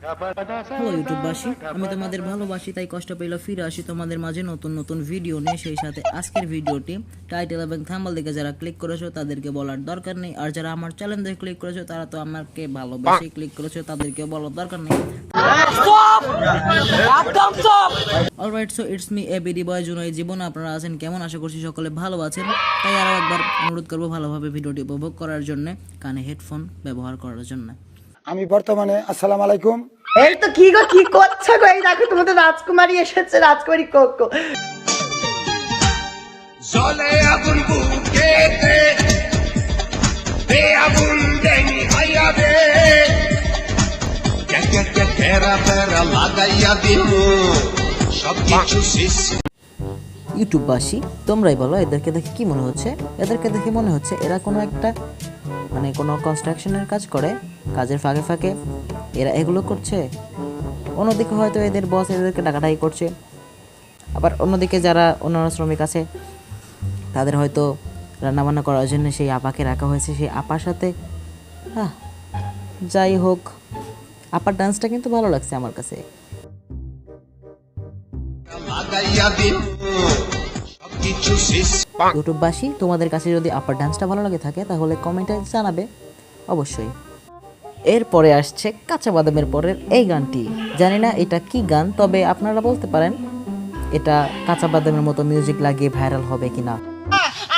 Hello ইউটিউববাসী, আমি তোমাদের ভালোবাসি, তাই কষ্ট পেলে ফিরে আসি তোমাদের মাঝে নতুন নতুন ভিডিও নিয়ে। সেই সাথে আজকের ভিডিওটি টাইটেল এবং থাম্বনেল দেখে যারা ক্লিক করেছো তাদেরকে বলার দরকার নেই, আর যারা আমার চ্যানেল দেখে ক্লিক করেছো তারা তো আমাকে ভালোবেসে ক্লিক করেছো, তাদেরকে বলার দরকার নেই। Alright, so it's me ABD boy Junai Jibon. আপনারা আছেন কেমন? আশা করছি সকলে ভালো আছেন। তাই আরও একবার অনুরোধ করবো ভালোভাবে ভিডিওটি উপভোগ করার জন্য, কানে হেডফোন ব্যবহার করার জন্য। আমি বর্তমানে আসসালামু আলাইকুম। এই তো কি গো, কি করছো গো? এই দেখো তোমাদের রাজকুমারী এসেছে, রাজকুমারী কোকো। জলে আগুন বুকেতে বে আগুন দেনি হইয়া দে কে তেরা তেরা লাগাইয়া দিমু সবকিছু শেষ। ইউটিউববাসী, তোমরাই বলো, এদেরকে দেখে কি মনে হচ্ছে? এদেরকে দেখে মনে হচ্ছে এরা কোনো একটা কোনো কনস্ট্রাকশনের কাজ করে, কাজের ফাঁকে ফাঁকে এরা এগুলো করছে। অন্যদিকে হয়তো এদের বস এদেরকে ডাকাডাকি করছে, আবার অন্যদিকে যারা অন্যান্য শ্রমিক আছে তাদের হয়তো রান্নাবান্না করার জন্য সেই আপাকে রাখা হয়েছে। সেই আপার সাথে যাই হোক, আপার ডান্সটা কিন্তু ভালো লাগছে আমার কাছে। ইউটিউববাসী, তোমাদের কাছে যদি আপার ডান্সটা ভালো লাগে থাকে তাহলে কমেন্টে জানাবে অবশ্যই। এরপরে আসছে কাঁচা বাদামের পরের এই গানটি। জানি না এটা কি গান, তবে আপনারা বলতে পারেন এটা কাঁচা বাদামের মতো মিউজিক লাগিয়ে ভাইরাল হবে কিনা।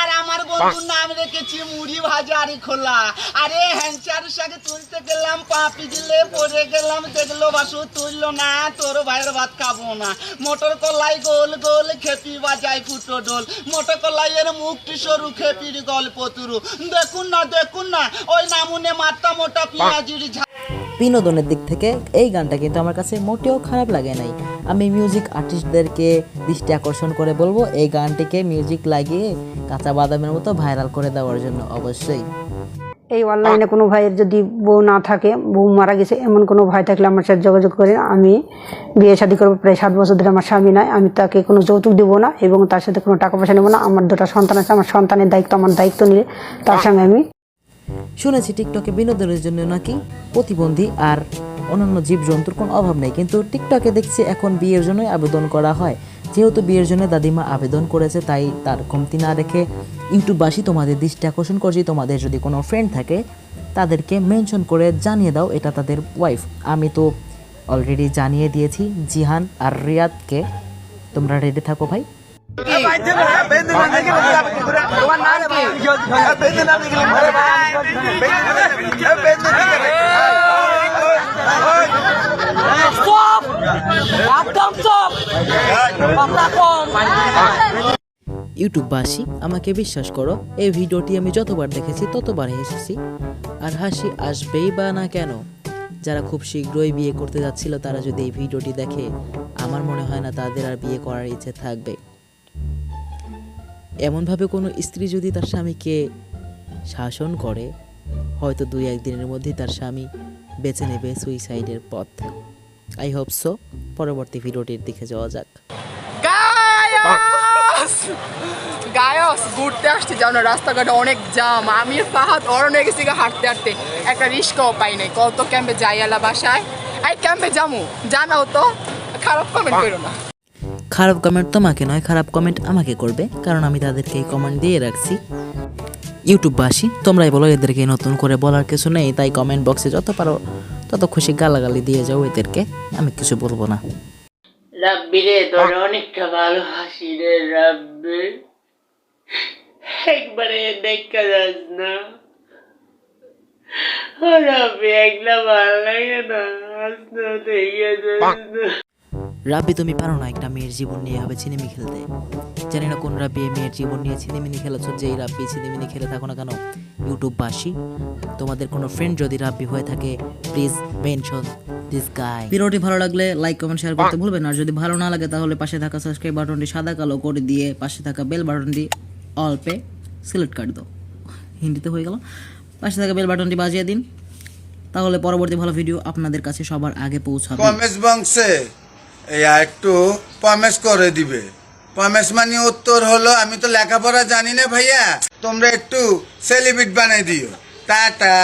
আর আমার বন্ধুর নাম রেখেছি মুড়ি ভাজা আর খোলা। আরে হ্যাংচার সাথে তুলতে গেলাম, পা পিছলে পড়ে গেলাম, দেখলো বাসু তুললো না, তোর ভাইয়ের ভাত খাবো না। মোটর কলাই গোল গোল খেপি বাজায় ফুটো ডোল, মোটর কলাইয়ের মুখটি সরু খেপির গল্প তুরু। দেখুন না ওই নামুনে মাত্রা মোটা পেঁয়াজির ঝাল। বিনোদনের দিক থেকে এই গানটা কিন্তু আমার কাছে মোটেও খারাপ লাগে নাই। আমি মিউজিক আর্টিস্টদেরকে দৃষ্টি আকর্ষণ করে বলবো এই গানটিকে মিউজিক লাগিয়ে কাঁচা বাদামের মতো ভাইরাল করে দেওয়ার জন্য অবশ্যই। এই অনলাইনে কোনো ভাইয়ের যদি বউ না থাকে, বউ মারা গেছে, এমন কোনো ভাই থাকলে আমার সাথে যোগাযোগ করে। আমি বিয়ে শাদী করবো, প্রায় 7 বছর ধরে আমার স্বামী নাই। আমি তাকে কোনো যৌতুক দেবো না এবং তার সাথে কোনো টাকা পয়সা নেবো না। আমার 2টা সন্তান আছে, আমার সন্তানের দায়িত্ব আমার দায়িত্ব নিলে তার সঙ্গে আমি। শুনেছি টিকটকে বিনোদনের জন্য নাকি প্রতিবন্ধী আর অন্যান্য জীবজন্তুর কোনো অভাব নেই, কিন্তু টিকটকে দেখছি এখন বিয়ের জন্যই আবেদন করা হয়। যেহেতু বিয়ের জন্য দাদিমা আবেদন করেছে, তাই তার কমতি না রেখে ইউটিউববাসী তোমাদের দৃষ্টি আকর্ষণ করছি, তোমাদের যদি কোনো ফ্রেন্ড থাকে তাদেরকে মেনশন করে জানিয়ে দাও এটা তাদের ওয়াইফ। আমি তো অলরেডি জানিয়ে দিয়েছি জিহান আর রিয়াদকে। তোমরা রেডি থাকো ভাই। ইউটিউববাসী, আমাকে বিশ্বাস করো, এই ভিডিওটি আমি যতবার দেখেছি ততবার হেসেছি, আর হাসি আসবেই বা না কেন। যারা খুব শীঘ্রই বিয়ে করতে যাচ্ছিল তারা যদি এই ভিডিওটি দেখে, আমার মনে হয় না তাদের আর বিয়ে করার ইচ্ছে থাকবে। এমনভাবে কোনো স্ত্রী যদি তার স্বামীকে শাসন করে, হয়তো 2-1 দিনের মধ্যেই তার স্বামী বেছে নেবে সুইসাইডের পথ। I hope so. পরবর্তী ভিডিওটির দিকে যাওয়া যাক। গায়স ঘুরতে আসছি, যাও না, রাস্তাঘাটে অনেক জাম। আমি ফাহাদ অরণ্যে গেছি হাঁটতে হাঁটতে, একটা রিস্কাও পাই নাই। কত ক্যাম্পে যাই আলা বাসায়, এই ক্যাম্পে যামু, জানাও তো, খারাপ কমেন্ট করো না। খারাপ কমেন্ট তোমাকে নয়, খারাপ কমেন্ট আমাকে করবে, কারণ আমি তাদেরকে এই কমেন্ট দিয়ে রাখছি। ইউটিউববাসী, তোমরাই বলো, এদেরকে নতুন করে বলার কিছু নেই, তাই কমেন্ট বক্সে যত পারো তত খুশি গালাগালি দিয়ে যাও এদেরকে, আমি কিছু বলবো না। রাব্বি রে, তোর অনেকটা ভালোবাসি রে রাব্বি, একবারে দেখা যাস না রাব্বি, একলা ভালো লাগে না, আসতে দেখে যাস না। রাব্বি, তুমি পারো না একটা মেয়ের জীবন নিয়ে হবে ছিনিমি খেলতে? জানি না কোন রাব্বি মেয়ের জীবন নিয়ে ছিনিমিনি খেলেছ, যেই রাব্বি ছিনিমিনি খেলে থাকো না কেন। ইউটিউববাসী, তোমাদের কোনো ফ্রেন্ড যদি রাব্বি হয়ে থাকে, প্লিজ মেনশন দিস গাই। ভিডিওটি ভালো লাগলে লাইক কমেন্ট শেয়ার করতে ভুলবেন না, আর যদি ভালো না লাগে তাহলে পাশে থাকা সাবস্ক্রাইব বাটনটি সাদা কালো করে দিয়ে পাশে থাকা বেল বাটনটি অল পে সিলেক্ট করে দাও। হিন্দিতে হয়ে গেল। পাশে থাকা বেল বাটনটি বাজিয়ে দিন, তাহলে পরবর্তী ভালো ভিডিও আপনাদের কাছে সবার আগে পৌঁছাবে। পমেশ বংশে একটু পমেশ করে দিবে। পমেশ মানে উত্তর হলো, আমি তো লেখাপড়া জানি না ভাইয়া, তোমরা একটু সেলিব্রিটি বানাই দিও। টাটা।